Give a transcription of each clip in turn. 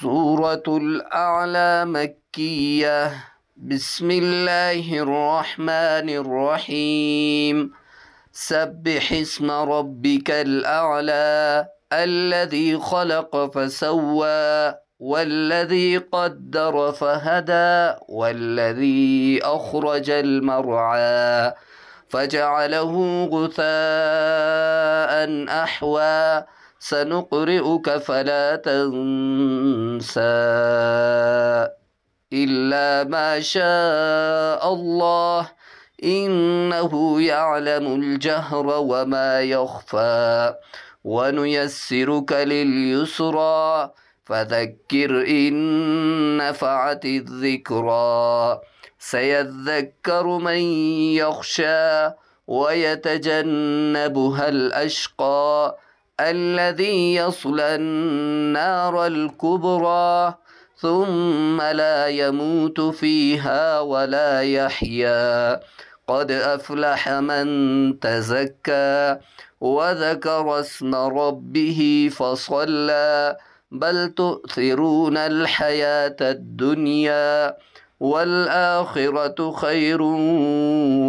سورة الأعلى مكية. بسم الله الرحمن الرحيم. سبح اسم ربك الأعلى الذي خلق فسوى والذي قدر فهدى والذي أخرج المرعى فجعله غثاء أحوى سنقرئك فلا تنسى إلا ما شاء الله إنه يعلم الجهر وما يخفى ونيسرك لليسرى فذكر إن نفعت الذكرى سيذكر من يخشى ويتجنبها الأشقى الذي يصلى النار الكبرى ثم لا يموت فيها ولا يحيا قد أفلح من تزكى وذكر اسم ربه فصلى بل تؤثرون الحياة الدنيا والآخرة خير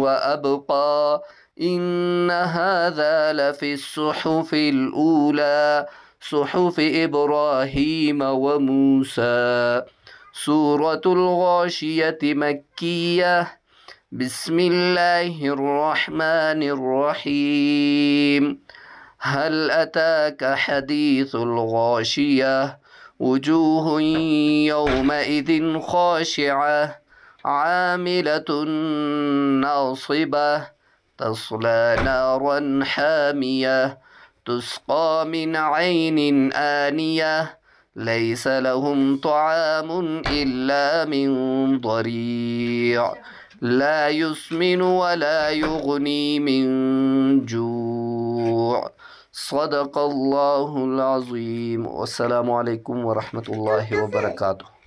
وأبقى إن هذا لفي الصحف الأولى صحف إبراهيم وموسى. سورة الغاشية مكية. بسم الله الرحمن الرحيم. هل أتاك حديث الغاشية وجوه يومئذ خاشعة عاملة ناصبة تصلى نارا حامية تسقى من عين آنية ليس لهم طعام إلا من ضريع لا يسمن ولا يغني من جوع. صدق الله العظيم. والسلام عليكم ورحمة الله وبركاته.